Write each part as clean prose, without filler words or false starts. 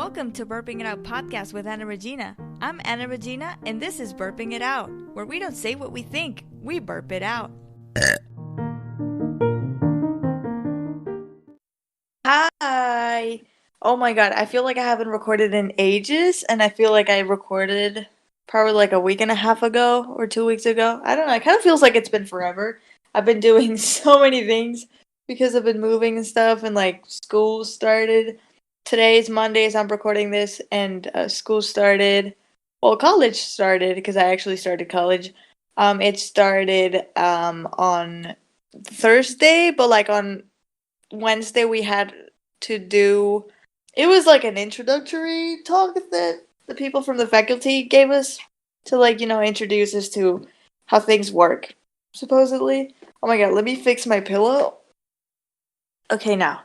Welcome to Burping It Out podcast with Anna Regina. I'm Anna Regina, and this is Burping It Out, where we don't say what we think, we burp it out. Hi! Oh my god, I feel like I haven't recorded in ages, and I feel like I recorded probably like a week and a half ago or 2 weeks ago. I don't know, it kind of feels like it's been forever. I've been doing so many things because I've been moving and stuff, and like school started. Today's Mondays, I'm recording this, and school started. Well, college started because I actually started college. It started on Thursday, but like on Wednesday we had to do. It was like an introductory talk that the people from the faculty gave us to introduce us to how things work, supposedly. Oh my god, let me fix my pillow. Okay, now.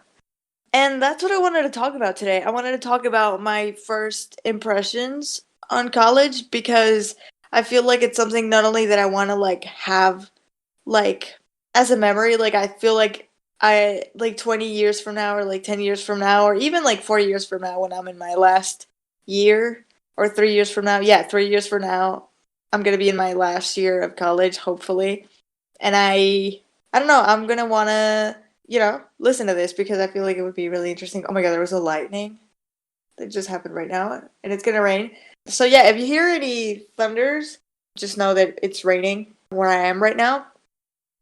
And that's what I wanted to talk about today. I wanted to talk about my first impressions on college because I feel like it's something not only that I want to have like as a memory, like I feel like I like 20 years from now or like 10 years from now or even like 4 years from now when I'm in my last year or 3 years from now. Yeah, 3 years from now I'm going to be in my last year of college hopefully. And I don't know, I'm going to want to listen to this because I feel like it would be really interesting. Oh my god, there was a lightning that just happened right now, and it's gonna rain. So yeah, if you hear any thunders, just know that it's raining where I am right now.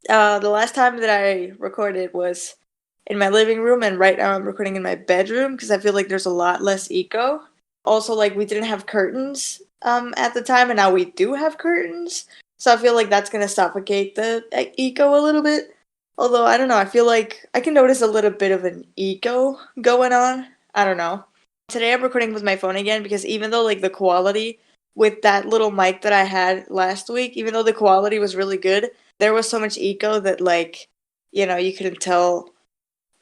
The last time that I recorded was in my living room, and right now I'm recording in my bedroom because I feel like there's a lot less echo. Also, like we didn't have curtains at the time, and now we do have curtains. So I feel like that's gonna suffocate the echo a little bit. Although I don't know, I feel like I can notice a little bit of an echo going on. I don't know. Today I'm recording with my phone again because even though like the quality with that little mic that I had last week, even though the quality was really good, there was so much echo that you couldn't tell.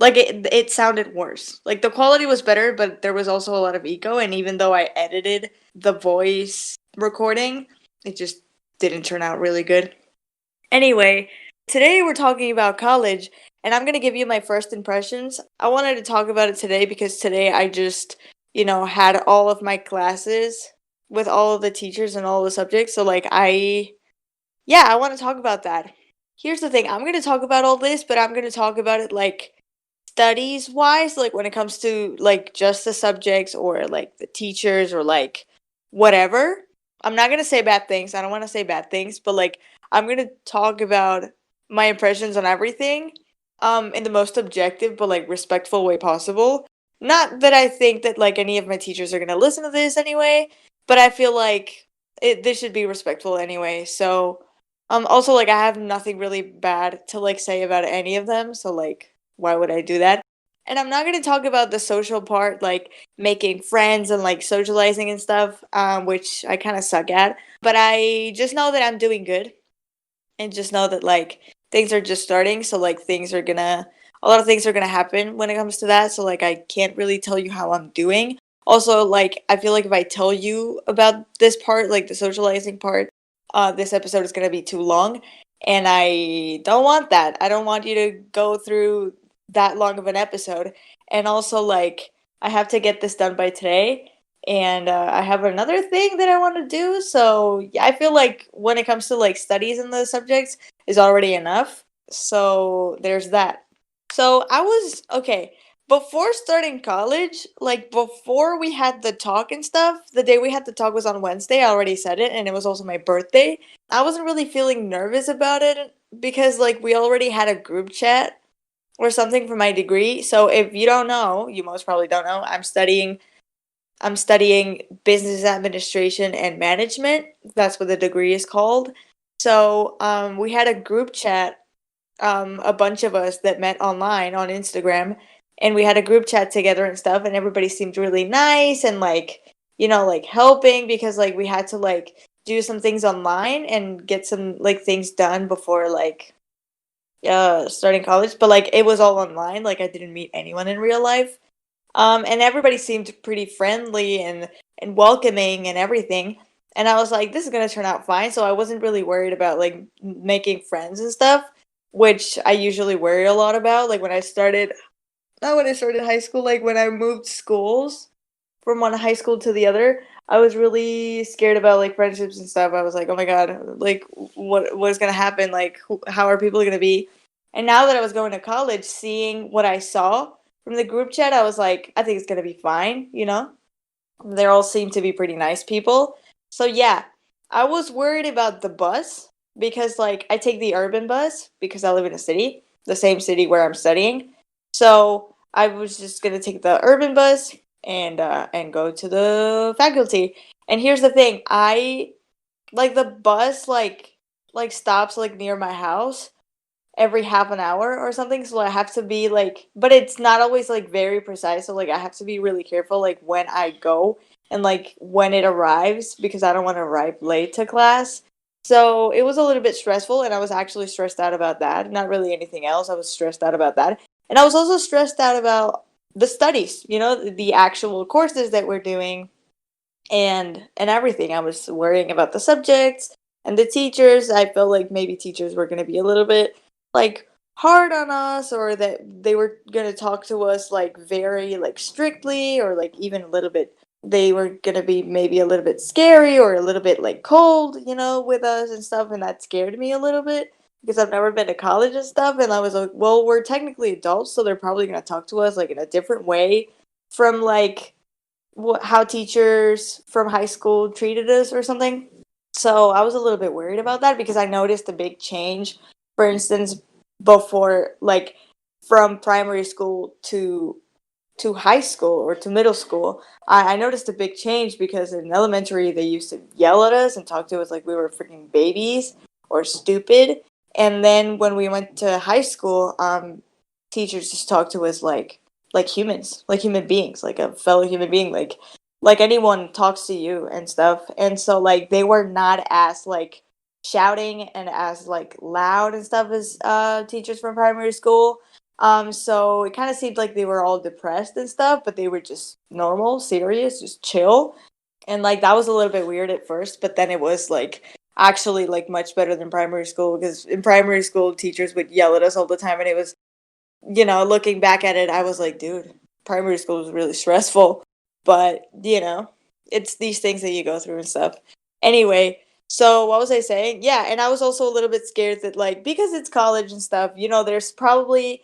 Like it sounded worse. Like the quality was better, but there was also a lot of echo, and even though I edited the voice recording, it just didn't turn out really good. Anyway, today we're talking about college, and I'm going to give you my first impressions. I wanted to talk about it today because today I just, had all of my classes with all of the teachers and all the subjects. So, I want to talk about that. Here's the thing, I'm going to talk about all this, but I'm going to talk about it like studies wise, like when it comes to like just the subjects or like the teachers or like whatever. I'm not going to say bad things. I don't want to say bad things, but like I'm going to talk about my impressions on everything in the most objective but like respectful way possible. Not that I think that like any of my teachers are going to listen to this anyway, but I feel like this should be respectful anyway. So also like I have nothing really bad to like say about any of them, so like why would I do that? And I'm not going to talk about the social part, like making friends and like socializing and stuff, which I kind of suck at. But I just know that I'm doing good and just know that like things are just starting. So like a lot of things are gonna happen when it comes to that. So like I can't really tell you how I'm doing. Also, like I feel like if I tell you about this part, like the socializing part, this episode is gonna be too long. And I don't want that. I don't want you to go through that long of an episode. And also, like, I have to get this done by today. And I have another thing that I want to do. So yeah, I feel like when it comes to like studies in the subjects is already enough. So there's that. So I was okay. Before starting college, like before we had the talk and stuff, the day we had the talk was on Wednesday. I already said it, and it was also my birthday. I wasn't really feeling nervous about it because like we already had a group chat or something for my degree. So if you don't know, you most probably don't know, I'm studying business administration and management. That's what the degree is called. So we had a group chat, a bunch of us that met online on Instagram, and we had a group chat together and stuff. And everybody seemed really nice and like like helping because like we had to like do some things online and get some like things done before like starting college. But like it was all online. Like I didn't meet anyone in real life. And everybody seemed pretty friendly and welcoming and everything. And I was like, this is gonna turn out fine. So I wasn't really worried about like making friends and stuff, which I usually worry a lot about. Like when I started, not when I started high school, like when I moved schools. from one high school to the other, I was really scared about like friendships and stuff. I was like, oh my god, like what is gonna happen? Like how are people gonna be? And now that I was going to college, seeing what I saw from the group chat, I was like, I think it's gonna be fine. You know, they all seem to be pretty nice people. So yeah, I was worried about the bus because like I take the urban bus because I live in a city, the same city where I'm studying. So I was just gonna take the urban bus and go to the faculty. And here's the thing, I like the bus like stops like near my house every half an hour or something, so I have to be like, but it's not always like very precise, so like I have to be really careful like when I go and like when it arrives because I don't want to arrive late to class. So it was a little bit stressful, and I was actually stressed out about that, not really anything else. I was stressed out about that, and I was also stressed out about the studies, you know, the actual courses that we're doing and everything. I was worrying about the subjects and the teachers. I felt like maybe teachers were going to be a little bit like hard on us, or that they were going to talk to us like very like strictly, or like even a little bit they were going to be maybe a little bit scary or a little bit like cold, you know, with us and stuff, and that scared me a little bit because I've never been to college and stuff, and I was like, well, we're technically adults, so they're probably going to talk to us like in a different way from like how teachers from high school treated us or something. So I was a little bit worried about that because I noticed a big change. For instance, before like from primary school to high school or to middle school, I noticed a big change because in elementary they used to yell at us and talk to us like we were freaking babies or stupid. And then when we went to high school, teachers just talked to us like humans, like human beings, like a fellow human being, like anyone talks to you and stuff. And so like they were not as like shouting and as like loud and stuff as teachers from primary school. So it kind of seemed like they were all depressed and stuff, but they were just normal, serious, just chill. And like that was a little bit weird at first, but then it was like actually like much better than primary school, because in primary school teachers would yell at us all the time, and it was, you know, looking back at it, I was like, dude, primary school was really stressful. But, you know, it's these things that you go through and stuff. Anyway, so what was I saying? Yeah, and I was also a little bit scared that like because it's college and stuff, you know, there's probably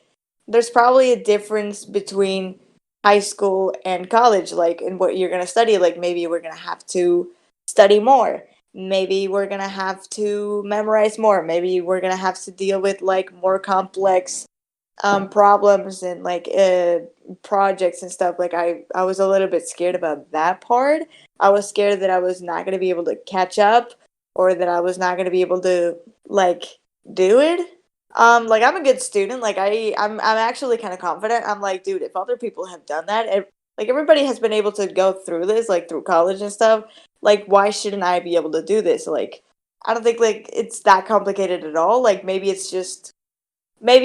a difference between high school and college, like in what you're gonna study. Like maybe we're gonna have to study more. Maybe we're gonna have to memorize more. Maybe we're gonna have to deal with like more complex problems and like projects and stuff. Like I was a little bit scared about that part. I was scared that I was not going to be able to catch up, or that I was not going to be able to like do it. Like I'm a good student. Like I'm actually kind of confident. I'm like, dude, if other people have done that, like everybody has been able to go through this like through college and stuff, like why shouldn't I be able to do this? Like I don't think like it's that complicated at all. Like maybe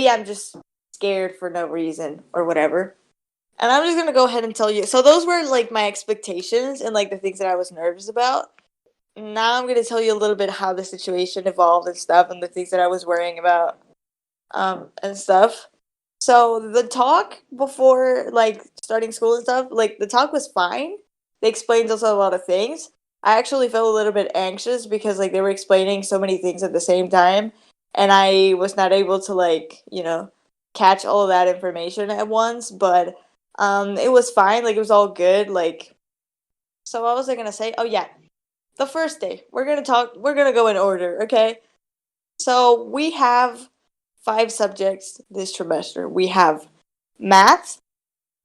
I'm just scared for no reason or whatever. And I'm just gonna go ahead and tell you. So those were like my expectations and like the things that I was nervous about. Now I'm gonna tell you a little bit how the situation evolved and stuff, and the things that I was worrying about, and stuff. So the talk before like starting school and stuff, like the talk was fine. They explained us a lot of things. I actually felt a little bit anxious because like they were explaining so many things at the same time, and I was not able to like, you know, catch all of that information at once, but it was fine. Like it was all good. Like, so what was I gonna say? Oh yeah, the first day. We're gonna go in order, okay? So we have 5 subjects this trimester. We have math,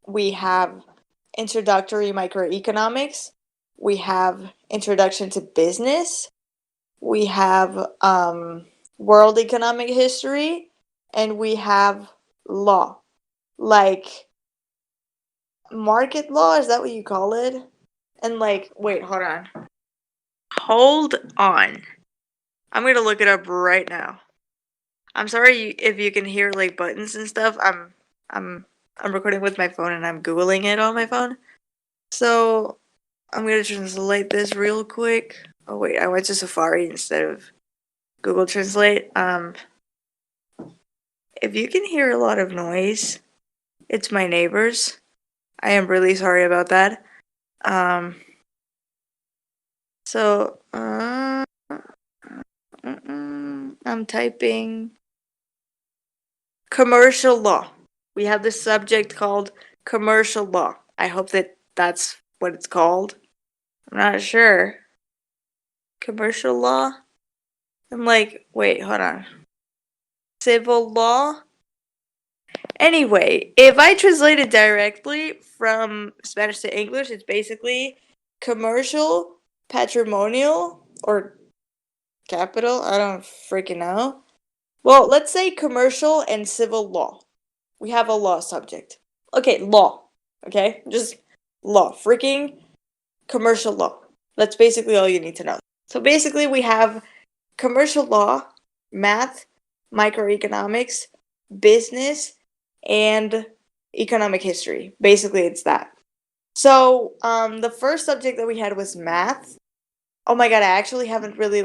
we have introductory microeconomics, we have introduction to business, we have world economic history, and we have law. Like market law, is that what you call it? And like, wait, hold on. Hold on. I'm gonna look it up right now. I'm sorry if you can hear like buttons and stuff. I'm I'm recording with my phone and I'm googling it on my phone. So I'm gonna translate this real quick. Oh wait, I went to Safari instead of Google Translate. If you can hear a lot of noise, it's my neighbors. I am really sorry about that. Um, so, I'm typing commercial law. We have this subject called commercial law. I hope that that's what it's called. I'm not sure. Commercial law? I'm like, wait, hold on. Civil law? Anyway, if I translate it directly from Spanish to English, it's basically commercial, patrimonial, or capital. I don't freaking know. Well, let's say commercial and civil law. We have a law subject. Okay, law. Okay? Just law. Freaking commercial law. That's basically all you need to know. So basically, we have commercial law, math, microeconomics, business, and economic history. Basically, it's that. So, the first subject that we had was math. Oh my god, I actually haven't really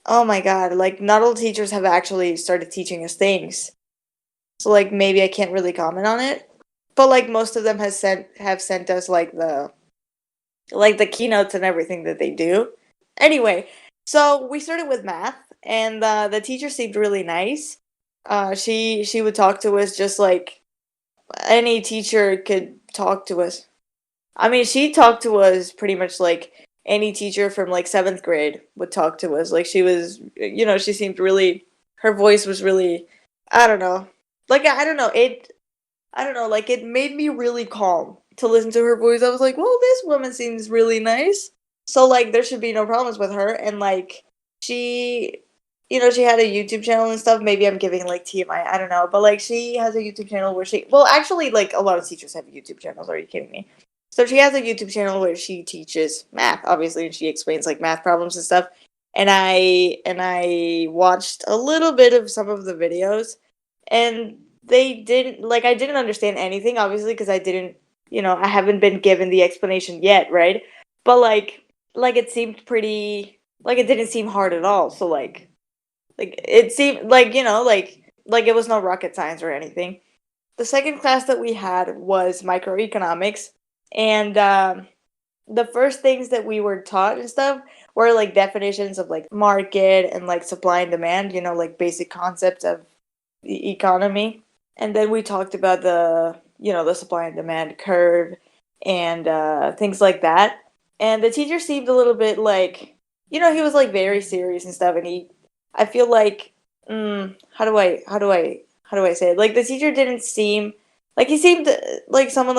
oh my god, not all teachers have actually started teaching us things. So maybe I can't really comment on it. But most of them have sent us the keynotes and everything that they do. Anyway, so we started with math, and the teacher seemed really nice. She would talk to us just like any teacher could talk to us. I mean, she talked to us pretty much like any teacher from seventh grade would talk to us. Like she was, she seemed really. Her voice was really. I don't know. I don't know. I don't know. It made me really calm to listen to her voice. I was like, well, this woman seems really nice. So there should be no problems with her. And she, she had a YouTube channel and stuff. Maybe I'm giving TMI. I don't know. But she has a YouTube channel where well, actually, a lot of teachers have YouTube channels. Are you kidding me? So she has a YouTube channel where she teaches math, obviously, and she explains math problems and stuff. And I watched a little bit of some of the videos, and they didn't I didn't understand anything, obviously, because I didn't, I haven't been given the explanation yet, right? But it seemed pretty, it didn't seem hard at all. So it seemed like it was no rocket science or anything. The second class that we had was microeconomics, and the first things that we were taught and stuff were definitions of market and supply and demand, basic concepts of the economy. And then we talked about the supply and demand curve and things like that. And the teacher seemed a little bit he was very serious and stuff. And I feel how do I say it? The teacher didn't seem he seemed like someone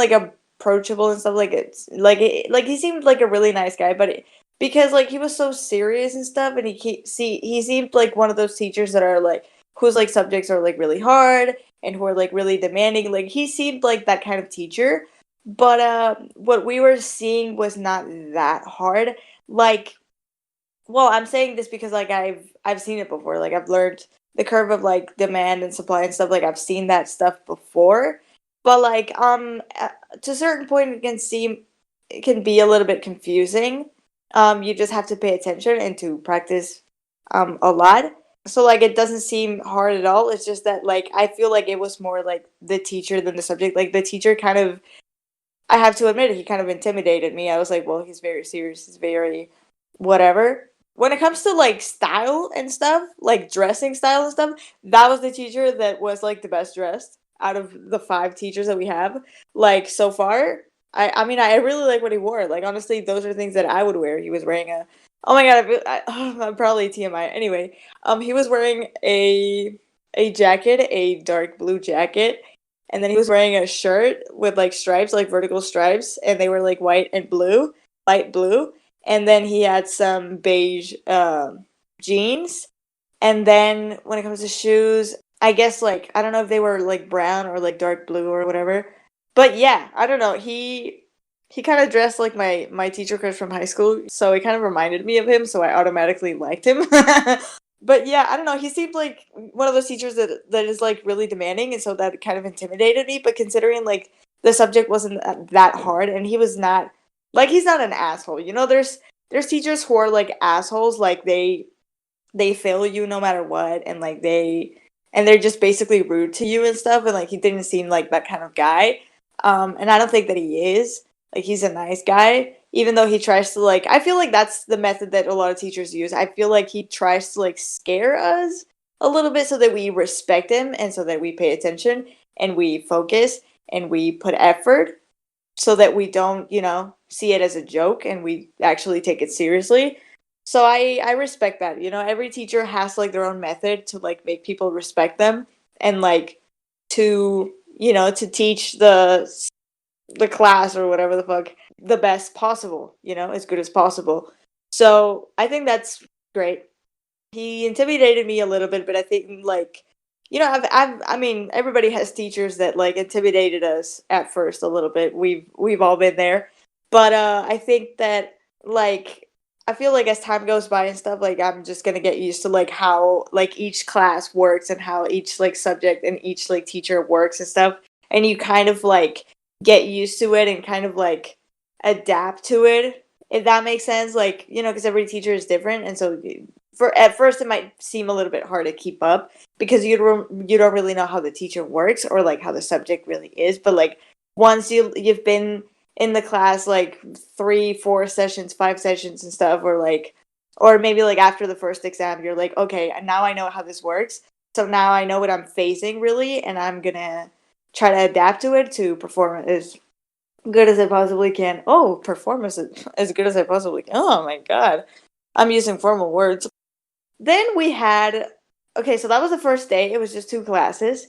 approachable and stuff. He seemed like a really nice guy, but because he was so serious and stuff, and he seemed like one of those teachers that are whose subjects are really hard and who are really demanding. He seemed like that kind of teacher, but what we were seeing was not that hard. Well, I'm saying this because I've seen it before. I've learned the curve of demand and supply and stuff. I've seen that stuff before, but to a certain point it can be a little bit confusing. You just have to pay attention and to practice a lot. So it doesn't seem hard at all. It's just that I feel like it was more the teacher than the subject. The teacher kind of, I have to admit, he kind of intimidated me. I was like, well, he's very serious. He's very whatever. When it comes to style and stuff, dressing style and stuff, that was the teacher that was the best dressed out of the 5 teachers that we have so far. I mean, I really like what he wore. Honestly, those are things that I would wear. He was wearing a, oh my god, I'm probably TMI. Anyway, he was wearing a jacket, a dark blue jacket, and then he was wearing a shirt with stripes, vertical stripes, and they were white and blue, light blue. And then he had some beige jeans. And then when it comes to shoes, I guess I don't know if they were brown or dark blue or whatever. But yeah, I don't know. He kind of dressed like my teacher crush from high school, so it kind of reminded me of him, so I automatically liked him. But yeah, I don't know. He seemed like one of those teachers that is really demanding, and so that kind of intimidated me. But considering the subject wasn't that hard, and he was not he's not an asshole. There's teachers who are assholes. They fail you no matter what, and they're just basically rude to you and stuff. And he didn't seem like that kind of guy. And I don't think that he is. Like he's a nice guy, even though he tries to like. I feel like that's the method that a lot of teachers use. I feel like he tries to like scare us a little bit so that we respect him and so that we pay attention and we focus and we put effort so that we don't, see it as a joke and we actually take it seriously. So I respect that. Every teacher has like their own method to like make people respect them and like to, to teach the class or whatever the fuck the best possible, as good as possible. So, I think that's great. He intimidated me a little bit, but I think like I mean, everybody has teachers that like intimidated us at first a little bit. We've all been there. But I think that like I feel like as time goes by and stuff, like I'm just gonna get used to like how like each class works and how each like subject and each like teacher works and stuff. And you kind of like get used to it and kind of like adapt to it, if that makes sense. Like, because every teacher is different, and so for at first it might seem a little bit hard to keep up because you don't really know how the teacher works or like how the subject really is. But like once you've been in the class like 3, 4 sessions, 5 sessions and stuff, or maybe like after the first exam, you're like, okay, now I know how this works. So now I know what I'm facing really, and I'm gonna try to adapt to it to perform as good as I possibly can. Oh, perform as good as I possibly can. Oh my god. I'm using formal words. Then we had, okay, so that was the first day. It was just 2 classes.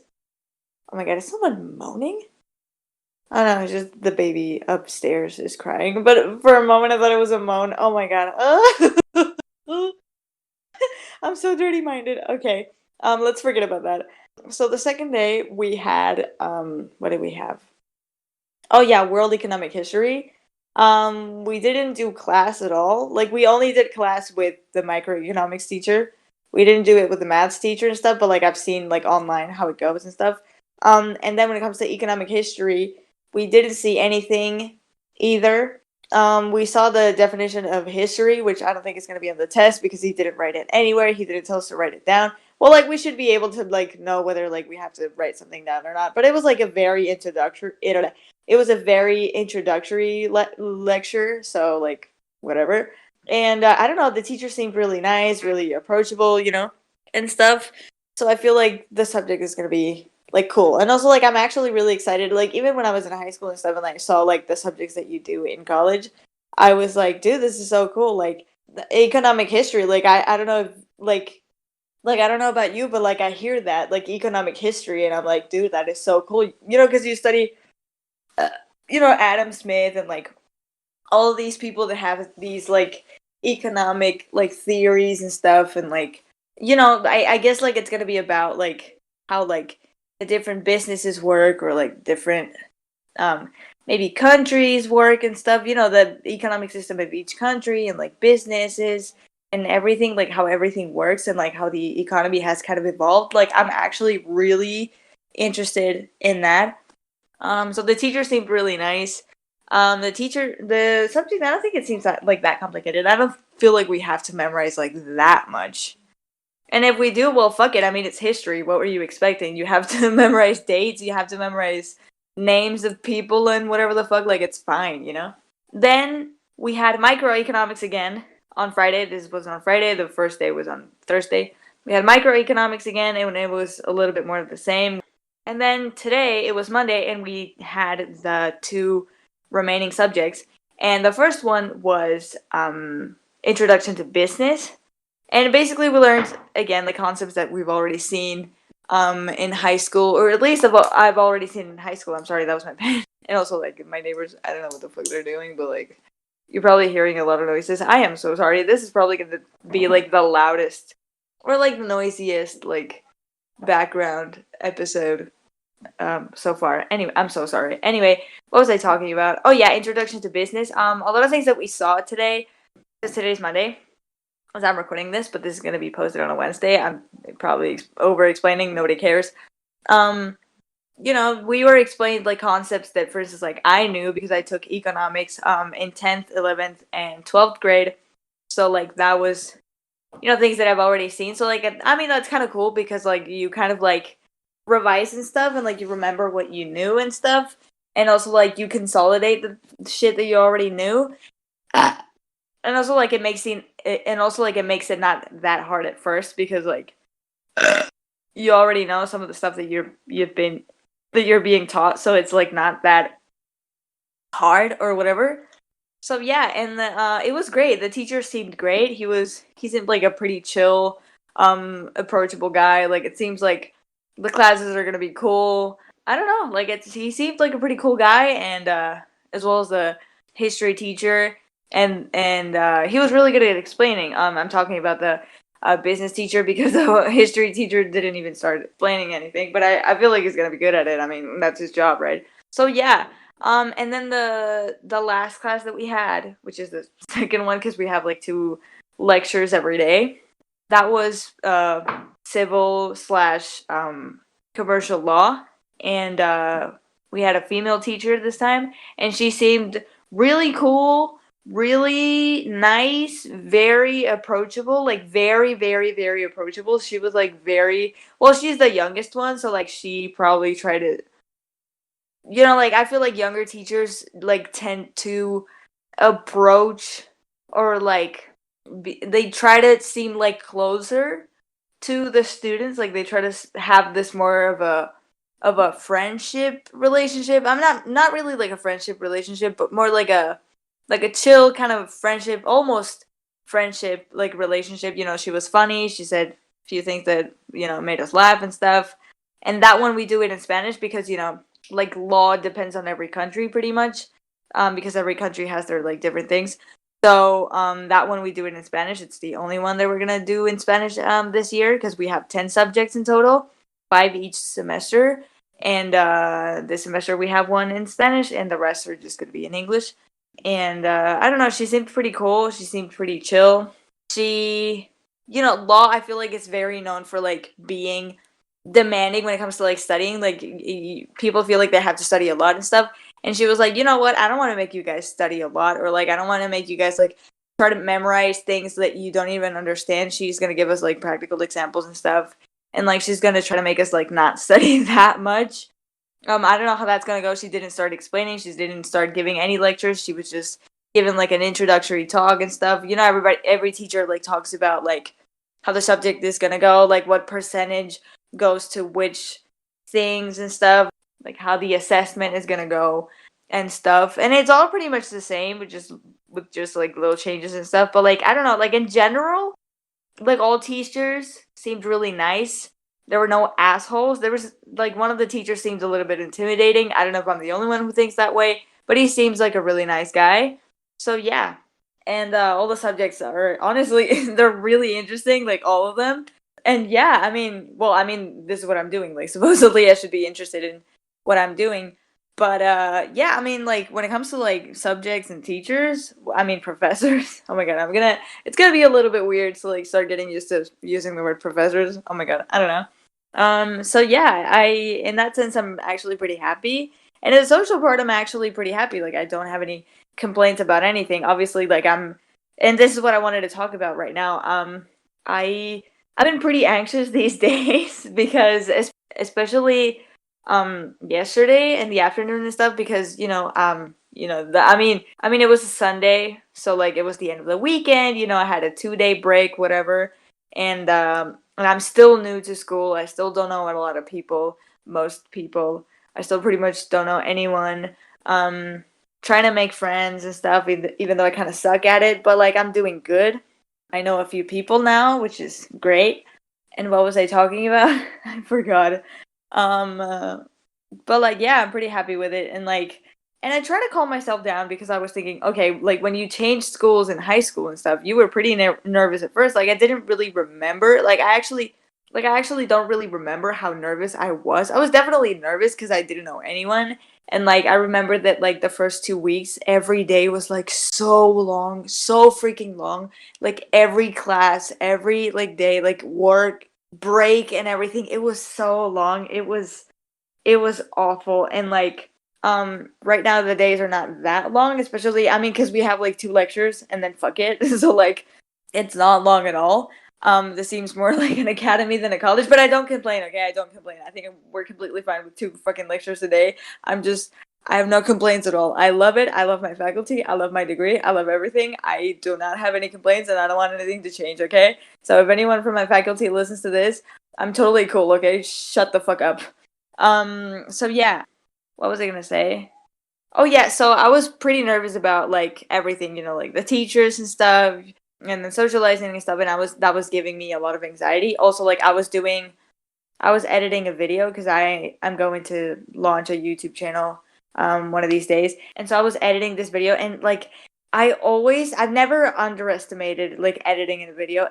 Oh my god, is someone moaning? I don't know, it's just the baby upstairs is crying. But for a moment, I thought it was a moan. Oh my god. I'm so dirty-minded. Okay, let's forget about that. So the second day, we had, what did we have? Oh yeah, World Economic History. We didn't do class at all. Like we only did class with the microeconomics teacher. We didn't do it with the maths teacher and stuff, but like I've seen like online how it goes and stuff. And then when it comes to economic history, we didn't see anything either. We saw the definition of history, which I don't think is going to be on the test because he didn't write it anywhere. He didn't tell us to write it down. Well, like we should be able to like know whether like we have to write something down or not. But it was like a very introductory. It was a very introductory lecture, so like whatever. And I don't know, the teacher seemed really nice, really approachable, and stuff. So I feel like the subject is gonna be like cool. And also like I'm actually really excited. Like even when I was in high school and stuff and I saw like the subjects that you do in college, I was like, dude, this is so cool. Like the economic history, like I don't know if like I don't know about you, but like I hear that like economic history and I'm like, dude, that is so cool. Because you study uh, Adam Smith and like all of these people that have these like economic like theories and stuff and like I guess like it's gonna be about like how like the different businesses work or like different um maybe countries work and stuff, the economic system of each country and like businesses and everything, like how everything works and like how the economy has kind of evolved. Like I'm actually really interested in that. So the teacher seemed really nice. The subject, I don't think it seems like that complicated. I don't feel like we have to memorize like that much. And if we do, well, fuck it. I mean, it's history. What were you expecting? You have to memorize dates. You have to memorize names of people and whatever the fuck. Like, it's fine. Then we had microeconomics again on Friday. This was on Friday. The first day was on Thursday. We had microeconomics again, and it was a little bit more of the same. And then today, it was Monday, and we had the 2 remaining subjects. And the first one was Introduction to Business. And basically, we learned, again, the concepts that we've already seen in high school, or at least I've already seen in high school. I'm sorry, that was my pen. And also, like, my neighbors, I don't know what the fuck they're doing, but, like, you're probably hearing a lot of noises. I am so sorry. This is probably going to be, like, the loudest, or, like, the noisiest, like, background episode so far. Anyway, I'm so sorry. Anyway, what was I talking about? Oh yeah, Introduction to Business. A lot of things that we saw today, because today's Monday, as I'm recording this, but this is going to be posted on a Wednesday. I'm probably over-explaining. Nobody cares. We were explained, like, concepts that, for instance, like, I knew because I took economics in 10th, 11th, and 12th grade. So, like, that was, things that I've already seen. So, like, I mean, that's kind of cool because, like, you kind of, like, revise and stuff and, like, you remember what you knew and stuff. and also like you consolidate the shit that you already knew. And also like it makes it not that hard at first because like you already know some of the stuff that you're being taught, so it's like not that hard or whatever. So yeah, and it was great. The teacher seemed great. He seemed like a pretty chill, approachable guy. Like it seems like the classes are gonna be cool. I don't know. Like he seemed like a pretty cool guy, and as well as the history teacher, and he was really good at explaining. I'm talking about the business teacher because the history teacher didn't even start explaining anything. But I feel like he's gonna be good at it. I mean, that's his job, right? So yeah. And then the last class that we had, which is the second one, because we have like 2 lectures every day, that was civil slash commercial law, and we had a female teacher this time, and she seemed really cool, really nice, very approachable, like very, very, very approachable. She was like very well. She's the youngest one, so like she probably tried to like I feel like younger teachers like tend to approach or like they try to seem like closer to the students, like they try to have this more of a friendship relationship. I'm not really like a friendship relationship, but more like a chill kind of friendship, almost friendship like relationship. She was funny. She said a few things that made us laugh and stuff. And that one we do it in Spanish because like law depends on every country pretty much, because every country has their like different things. So that one we do it in Spanish. It's the only one that we're gonna do in Spanish this year because we have 10 subjects in total, 5 each semester. And this semester we have one in Spanish, and the rest are just gonna be in English. And I don't know. She seemed pretty cool. She seemed pretty chill. She, law. I feel like it's very known for like being demanding when it comes to like studying. Like people feel like they have to study a lot and stuff. And she was like, you know what? I don't want to make you guys study a lot, or like I don't want to make you guys like try to memorize things that you don't even understand. She's gonna give us like practical examples and stuff, and like she's gonna try to make us like not study that much. I don't know how that's gonna go. She didn't start explaining. She didn't start giving any lectures. She was just giving like an introductory talk and stuff. Every teacher like talks about like how the subject is gonna go, like what percentage goes to which things and stuff, like how the assessment is gonna go and stuff. And it's all pretty much the same, with just like little changes and stuff. But like I don't know, like in general, like all teachers seemed really nice. There were no assholes. There was like one of the teachers seemed a little bit intimidating. I don't know if I'm the only one who thinks that way, but he seems like a really nice guy. So yeah. And all the subjects are honestly they're really interesting, like all of them. And yeah, this is what I'm doing. Like supposedly I should be interested in what I'm doing. But yeah, like when it comes to like subjects and teachers, professors. Oh my god, it's gonna be a little bit weird to like start getting used to using the word professors. Oh my god, I don't know. So yeah, in that sense I'm actually pretty happy. And in the social part I'm actually pretty happy. Like I don't have any complaints about anything. Obviously, like and this is what I wanted to talk about right now. I've been pretty anxious these days because especially yesterday in the afternoon and stuff because it was a Sunday, so like it was the end of the weekend. I had a 2-day break, whatever. And I'm still new to school. I still don't know a lot of people, most people. I still pretty much don't know anyone. Trying to make friends and stuff, even though I kind of suck at it, but like I'm doing good. I know a few people now, which is great. And what was I talking about? I forgot. But like yeah, I'm pretty happy with it. And I try to calm myself down because I was thinking, okay, like when you changed schools in high school and stuff, you were pretty nervous at first. Like I didn't really remember. I actually don't really remember how nervous I was. I was definitely nervous because I didn't know anyone. And like I remember that like the first 2 weeks, every day was like so long, so freaking long. Like every class, every like day, like work, break and everything. It was so long. It was awful. And like right now the days are not that long, especially because we have like 2 lectures and then fuck it. So like it's not long at all. This seems more like an academy than a college, but I don't complain, okay? I don't complain. I think we're completely fine with 2 fucking lectures a day. I'm just I have no complaints at all. I love it. I love my faculty. I love my degree. I love everything. I do not have any complaints and I don't want anything to change, okay? So if anyone from my faculty listens to this, I'm totally cool, okay? Shut the fuck up. So yeah. What was I gonna say? Oh yeah, so I was pretty nervous about like everything, like the teachers and stuff and then socializing and stuff, and that was giving me a lot of anxiety. Also, like I was editing a video because I'm going to launch a YouTube channel one of these days. And so I was editing this video and like I've never underestimated like editing in a video.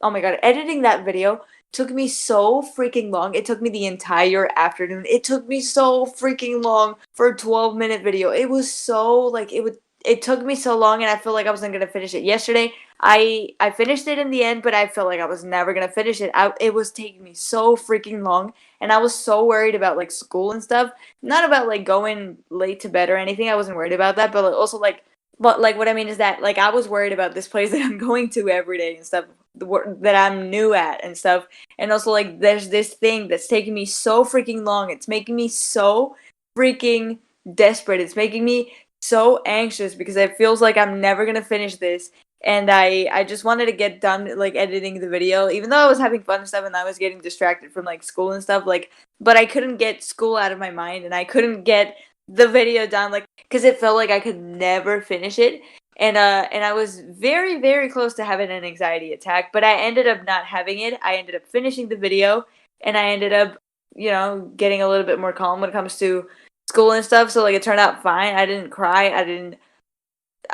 Oh my god, editing that video took me so freaking long. It took me the entire afternoon. It took me so freaking long for a 12-minute video. It was so like it took me so long and I feel like I wasn't going to finish it. Yesterday, I finished it in the end, but I felt like I was never going to finish it. It was taking me so freaking long and I was so worried about like school and stuff. Not about like going late to bed or anything. I wasn't worried about that, but also like but like what I mean is that like I was worried about this place that I'm going to every day and stuff that I'm new at and stuff. And also like there's this thing that's taking me so freaking long. It's making me so freaking desperate. It's making me so anxious because it feels like I'm never going to finish this. And I just wanted to get done like editing the video, even though I was having fun and stuff and I was getting distracted from like school and stuff, like, but I couldn't get school out of my mind and I couldn't get the video done, like, because it felt like I could never finish it. And I was very, very close to having an anxiety attack, but I ended up not having it. I ended up finishing the video and I ended up, getting a little bit more calm when it comes to school and stuff. So like it turned out fine. I didn't cry.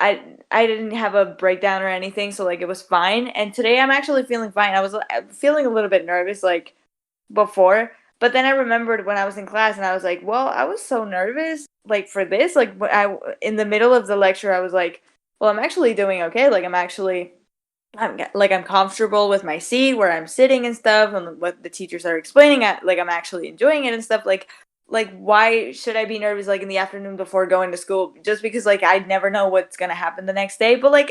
I didn't have a breakdown or anything, so like it was fine. And today I'm actually feeling fine. I was feeling a little bit nervous like before, but then I remembered when I was in class and I was like, well, I was so nervous like for this. Like I in the middle of the lecture I was like, well, I'm actually doing okay. Like I'm comfortable with my seat where I'm sitting and stuff and what the teachers are explaining at, like I'm actually enjoying it and stuff. Like why should I be nervous like in the afternoon before going to school just because like I never know what's going to happen the next day. But like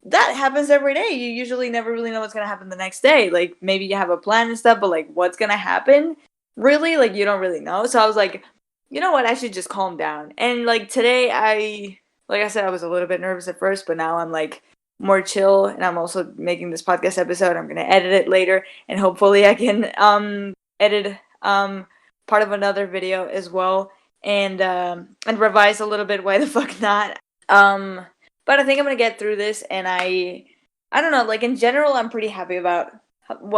that happens every day. You usually never really know what's going to happen the next day. Like maybe you have a plan and stuff, but like what's going to happen really, like you don't really know. So I was like, you know what, I should just calm down. And like today like I said, I was a little bit nervous at first, but now I'm like more chill. And I'm also making this podcast episode. I'm going to edit it later and hopefully I can edit part of another video as well and revise a little bit. Why the fuck not? But I think I'm gonna get through this, and I don't know, like in general I'm pretty happy about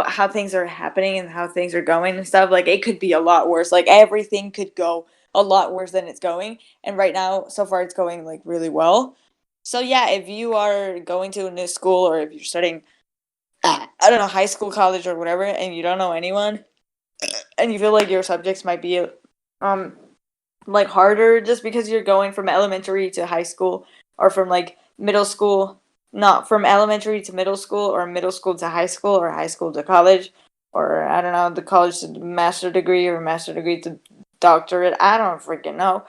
how things are happening and how things are going and stuff. Like it could be a lot worse. Like everything could go a lot worse than it's going, and right now so far it's going like really well. So yeah, if you are going to a new school or if you're studying I don't know, high school, college, or whatever, and you don't know anyone, and you feel like your subjects might be um like harder just because you're going from elementary to high school or from like middle school, not from elementary to middle school or middle school to high school or high school to college, or I don't know, the college to master degree or master degree to doctorate. I don't freaking know.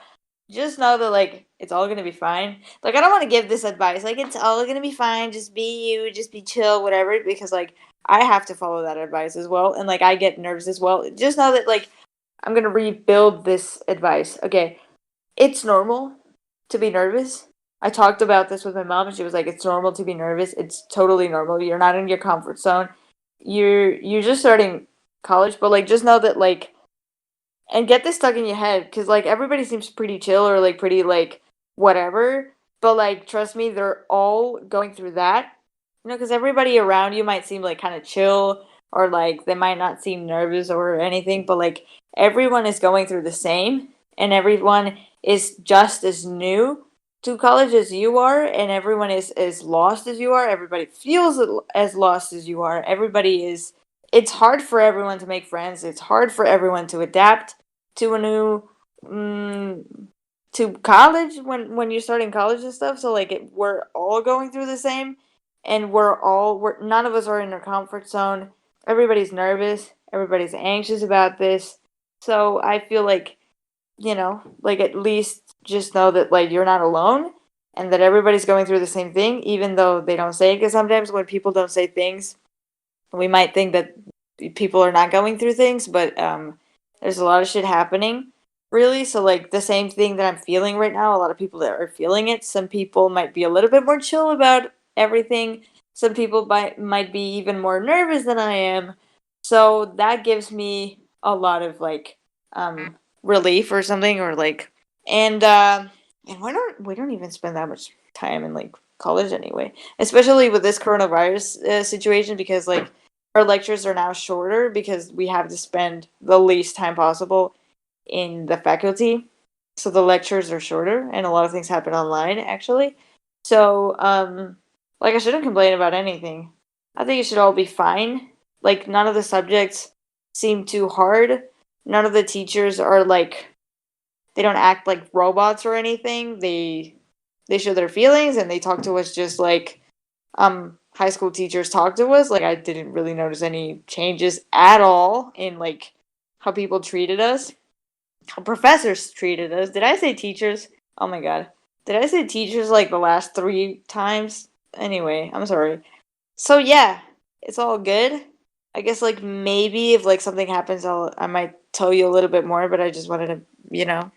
Just know that like it's all gonna be fine. Like I don't want to give this advice. Like it's all gonna be fine. Just be you. Just be chill. Whatever. Because like I have to follow that advice as well, and like I get nervous as well. Just know that like I'm gonna rebuild this advice. Okay, it's normal to be nervous. I talked about this with my mom, and she was like, "It's normal to be nervous. It's totally normal. You're not in your comfort zone. You're just starting college, but like just know that like." And get this stuck in your head, because like everybody seems pretty chill or like pretty like whatever, but like trust me, they're all going through that. Because everybody around you might seem like kind of chill or like they might not seem nervous or anything, but like everyone is going through the same, and everyone is just as new to college as you are, and everyone is as lost as you are. Everybody feels as lost as you are. Everybody is. It's hard for everyone to make friends. It's hard for everyone to adapt to a new to college when you're starting college and stuff. So like we're all going through the same, and we're none of us are in our comfort zone. Everybody's nervous. Everybody's anxious about this. So I feel like like at least just know that like you're not alone, and that everybody's going through the same thing, even though they don't say it. Because sometimes when people don't say things, we might think that people are not going through things, but there's a lot of shit happening. really. So like the same thing that I'm feeling right now, a lot of people that are feeling it. Some people might be a little bit more chill about everything. Some people might be even more nervous than I am. So that gives me a lot of like relief or something, or like, and we don't even spend that much time in like college anyway, especially with this coronavirus situation, because like our lectures are now shorter because we have to spend the least time possible in the faculty. So the lectures are shorter and a lot of things happen online actually. So like I shouldn't complain about anything. I think it should all be fine. Like none of the subjects seem too hard. None of the teachers are like, they don't act like robots or anything. They show their feelings and they talk to us just like high school teachers talk to us. Like I didn't really notice any changes at all in like how people treated us, how professors treated us. Did I say teachers? Oh my god. Did I say teachers like the last 3 times? Anyway, I'm sorry. So yeah, it's all good. I guess like maybe if like something happens, I might tell you a little bit more, but I just wanted to,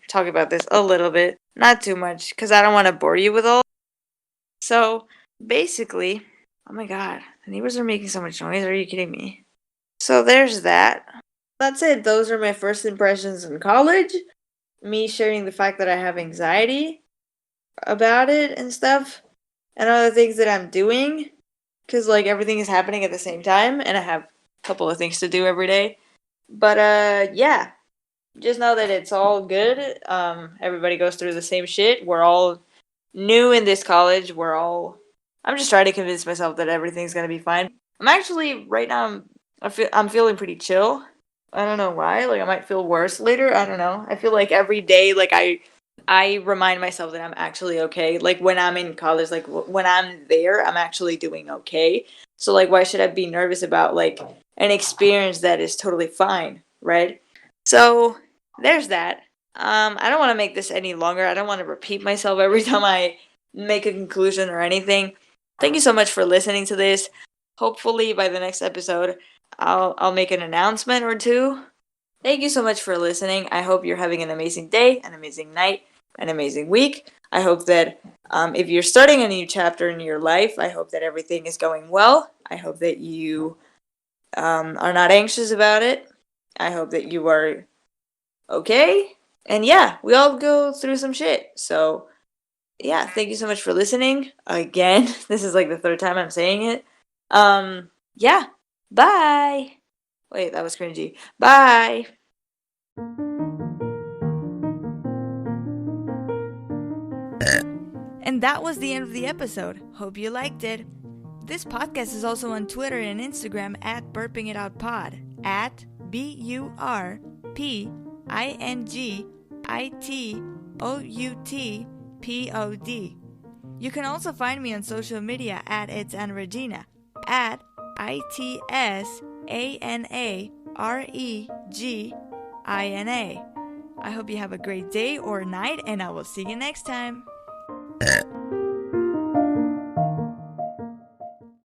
talk about this a little bit. Not too much cuz I don't want to bore you with all. So, basically, oh my god, the neighbors are making so much noise. Are you kidding me? So there's that. That's it. Those are my first impressions in college. Me sharing the fact that I have anxiety about it and stuff, and other things that I'm doing, because like everything is happening at the same time, and I have a couple of things to do every day. But yeah, just know that it's all good. Everybody goes through the same shit. We're all new in this college. I'm just trying to convince myself that everything's gonna be fine. I'm actually right now. I'm feeling pretty chill. I don't know why. Like I might feel worse later. I don't know. I feel like every day, like I remind myself that I'm actually okay. Like when I'm in college, like when I'm there, I'm actually doing okay. So like, why should I be nervous about like an experience that is totally fine, right? So there's that. I don't want to make this any longer. I don't want to repeat myself every time I make a conclusion or anything. Thank you so much for listening to this. Hopefully by the next episode, I'll make an announcement or two. Thank you so much for listening. I hope you're having an amazing day, an amazing night, an amazing week. I hope that if you're starting a new chapter in your life, I hope that everything is going well. I hope that you are not anxious about it. I hope that you are okay. And yeah, we all go through some shit. So yeah, thank you so much for listening. Again, this is like the third time I'm saying it. Yeah. Bye. Wait, that was cringy. Bye. And that was the end of the episode. Hope you liked it. This podcast is also on Twitter and Instagram at Burping It Out Pod, at BURPINGITOUTPOD. You can also find me on social media at It's Anna Regina, at ITSANAREGINA. I hope you have a great day or night, and I will see you next time.